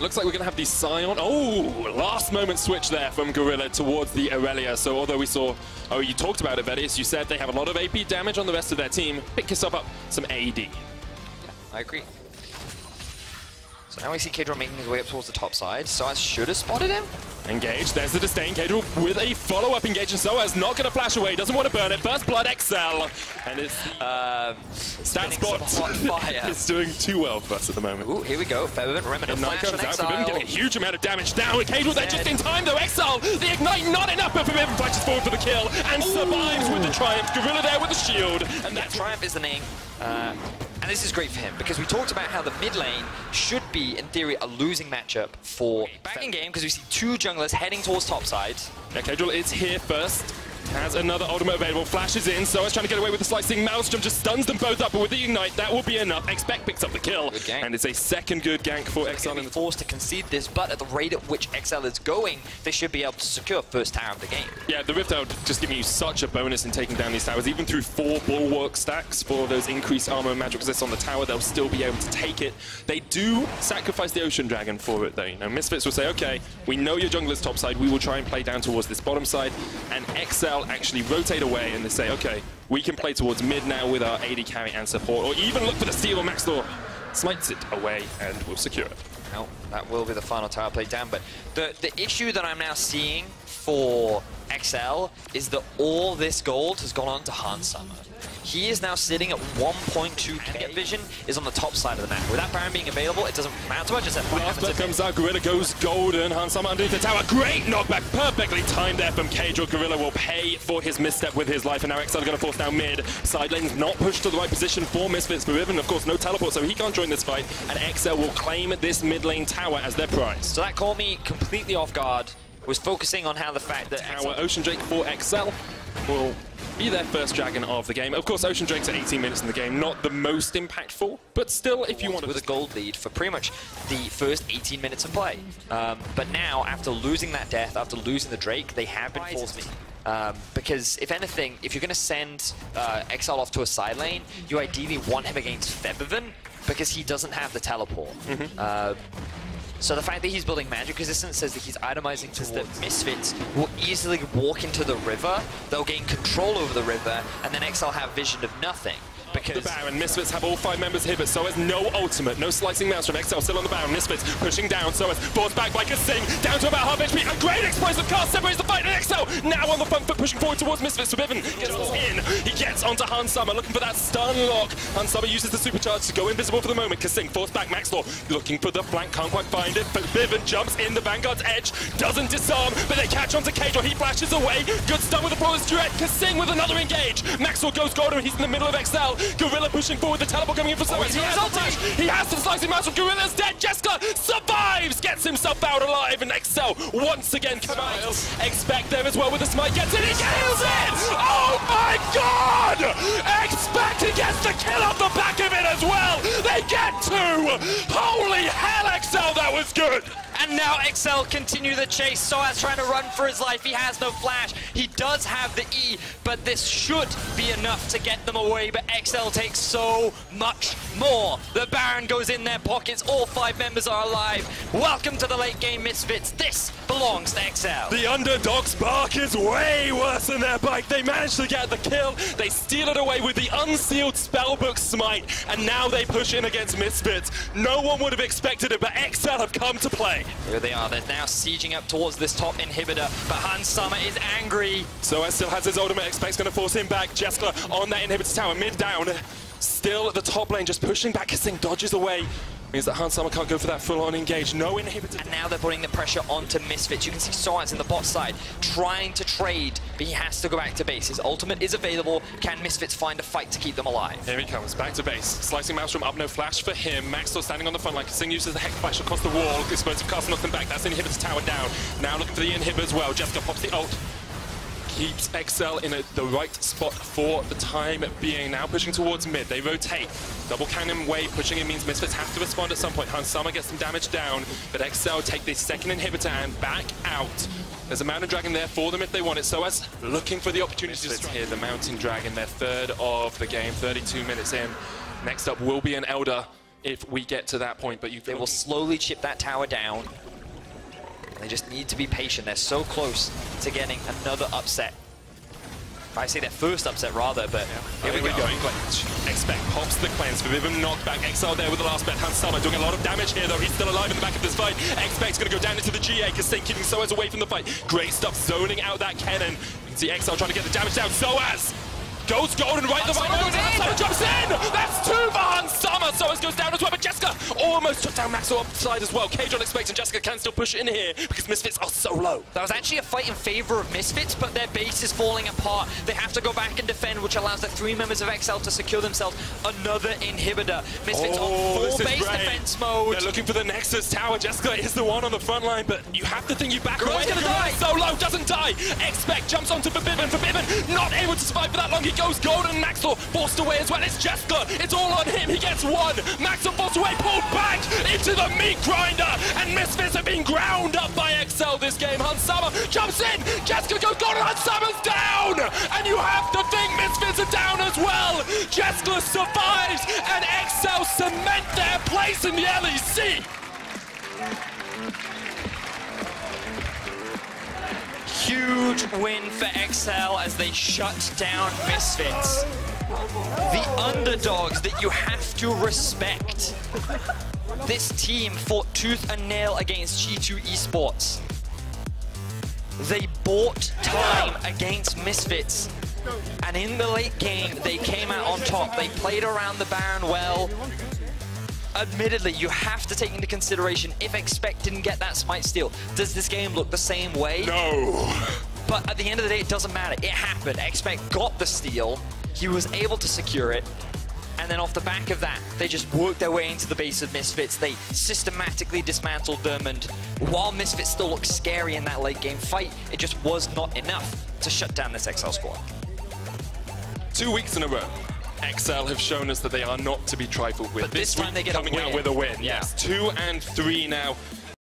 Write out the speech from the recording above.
Looks like we're going to have the Scion. Oh, last moment switch there from Gorilla towards the Aurelia. So although we saw, you talked about it, Vettis, you said they have a lot of AP damage on the rest of their team. Pick yourself up some AD. Yeah, I agree. So now we see Kadron making his way up towards the top side. Soaz should have spotted him. Engage, there's the disdain. Kadron with a follow-up engage, and Soaz not going to flash away, doesn't want to burn it. First blood, Excel. And it's stat spot is doing too well for us at the moment. Ooh, here we go. Fervent Remnant flash on Exile. Getting a huge amount of damage down. Kadron there just in time though. Excel, the ignite not enough, but Fervent flashes forward for the kill and survives with the Triumph. Gorilla there with the shield. And that Triumph is the name. And this is great for him, because we talked about how the mid lane should be, in theory, a losing matchup for back in game, because we see two junglers heading towards top side. Yeah, Kadron is here first. Has another ultimate available, flashes in, so it's trying to get away with the slicing. Maelstrom just stuns them both up, but with the ignite, that will be enough. Expect picks up the kill, and it's a second good gank for XL. They're forced to concede this, but at the rate at which XL is going, they should be able to secure first tower of the game. Yeah, the Rift Tower just giving you such a bonus in taking down these towers. Even through 4 bulwark stacks for those increased armor and magic resist on the tower, they'll still be able to take it. They do sacrifice the Ocean Dragon for it, though. You know, Misfits will say, okay, we know your jungler's top side, we will try and play down towards this bottom side, and XL actually rotate away and they say, okay, we can play towards mid now with our AD carry and support, or even look for the steal. Maxtor smites it away and will secure it. Well, that will be the final tower played down, but the issue that I'm now seeing for XL is that all this gold has gone on to Hansama. He is now sitting at 1.2k. Vision is on the top side of the map. With that Baron being available, it doesn't matter much. Last blood comes out, Gorilla goes golden. Hansama underneath the tower. Great knockback, perfectly timed there from Kadron. Gorilla will pay for his misstep with his life, and now XL are going to force down mid. Side lane's not pushed to the right position for Misfits. For Riven, of course, no teleport, so he can't join this fight, and XL will claim this mid lane tower as their prize. So that caught me completely off guard. Was focusing on how the fact that our Ocean Drake for XL will be their first dragon of the game. Of course, Ocean Drake's at 18 minutes in the game, not the most impactful, but still, if you want to... With a gold lead for pretty much the first 18 minutes of play. But now, after losing that death, after losing the Drake, they have been forced to... because, if anything, if you're going to send XL off to a side lane, you ideally want him against Febiven, because he doesn't have the teleport. So the fact that he's building magic resistance says that he's itemizing towards that Misfits will easily walk into the river, they'll gain control over the river, and then XL have vision of nothing. Because the Baron, Misfits have all 5 members here, but Soaz no ultimate, no slicing mouse from XL still on the Baron. Misfits pushing down, Soaz forced back by Kasing, down to about half HP. A great explosive cast separates the fight, and XL now on the front foot pushing forward towards Misfits. Forbidden gets in, he gets onto Hansama, looking for that stun lock. Hansama uses the supercharge to go invisible for the moment. Kasing forced back, Maxlaw looking for the flank, can't quite find it. Forbidden jumps in the Vanguard's edge, doesn't disarm, but they catch onto Kadron, he flashes away. Good stun with the flawless duet. Kasing with another engage. Maxlaw goes golden, he's in the middle of XL. Gorilla pushing forward, the teleport coming in for Soaz. He has the flash, he has the slicing mouse from Gorilla's dead. Jessica survives, gets himself out alive, and XL once again smiles. Expect there as well with the smite, gets it, he kills it! Oh my god! Expect, he gets the kill off the back of it as well! They get 2! Holy hell, XL, that was good! And now XL continue the chase. Soaz trying to run for his life. He has no flash. He does have the E, but this should be enough to get them away. But XL takes so much more. The Baron goes in their pockets. All 5 members are alive. Welcome to the late game, Misfits. This belongs to XL. The underdog's bark is way worse than their bite. They managed to get the kill. They steal it away with the unsealed spellbook smite. And now they push in against Misfits. No one would have expected it, but XL have come to play. Here they are, they're now sieging up towards this top inhibitor, but Hansama is angry. Soaz still has his ultimate, Expect's going to force him back. Jessica on that inhibitor tower, mid down. Still at the top lane, just pushing back, Kasing dodges away. Means that Hansama can't go for that full-on engage, no inhibitor. And now they're putting the pressure onto Misfits. You can see Soaz in the bot side, trying to trade, but he has to go back to base. His ultimate is available. Can Misfits find a fight to keep them alive? Here he comes, back to base. Slicing Maelstrom up, no flash for him. Maxtor standing on the front line. Kasing uses the Hex Flash across the wall. Explosive cast knocks them back. That's the inhibitor tower down. Now looking for the inhibitor as well. Jessica pops the ult. Keeps XL in the right spot for the time being. Now pushing towards mid. They rotate. Double cannon wave. Pushing in means Misfits have to respond at some point. Hansama gets some damage down, but XL take the second inhibitor and back out. There's a Mountain Dragon there for them if they want it. Soaz looking for the opportunity to strike here. The Mountain Dragon, their 3rd of the game, 32 minutes in. Next up will be an Elder. if we get to that point, but They will slowly chip that tower down. They just need to be patient. They're so close to getting another upset. I say their first upset rather, but here we go. Expect pops the cleanse for Vivim knockback. Exile there with the last bet. Hansama doing a lot of damage here, though. He's still alive in the back of this fight. Expect's going to go down into the GA. Kasane keeping Soaz away from the fight. Great stuff zoning out that cannon. You can see Exile trying to get the damage down. Soaz goes golden right the right nose. Hansama jumps in. That's 2 for Hansama. Soaz goes down as well, but Jessica almost took down Maxo upside as well. Kjon expects and Jessica can still push in here because Misfits are so low. That was actually a fight in favor of Misfits, but their base is falling apart. They have to go back and defend, which allows the 3 members of XL to secure themselves another inhibitor. Misfits on full base defense mode. They're looking for the Nexus tower. Jessica is the one on the front line, but you have to think you back away. Gonna die. So low, doesn't die. Expect jumps onto Forbidden. Forbidden not able to survive for that long. He goes golden. Maxwell forced away as well. It's Jessica. It's all on him. He gets 1. Maxwell forced away, pulled back into the meat grinder, and Misfits have been ground up by XL this game. Hansama jumps in. Jessica goes golden. Hansama's down, and you have to think Misfits are down as well. Jessica survives, and XL cement their place in the LEC. Huge win for XL as they shut down Misfits. The underdogs that you have to respect. This team fought tooth and nail against G2 Esports. They bought time against Misfits. And in the late game, they came out on top. They played around the Baron well. Admittedly, you have to take into consideration if Expect didn't get that smite steal, does this game look the same way? No. But at the end of the day, it doesn't matter. It happened. Expect got the steal. He was able to secure it. And then off the back of that, they just worked their way into the base of Misfits. They systematically dismantled them. And while Misfits still looked scary in that late game fight, it just was not enough to shut down this XL squad. 2 weeks in a row. XL have shown us that they are not to be trifled with. But this time they get coming a win. out with a win. Yeah. Yes, 2 and 3 now.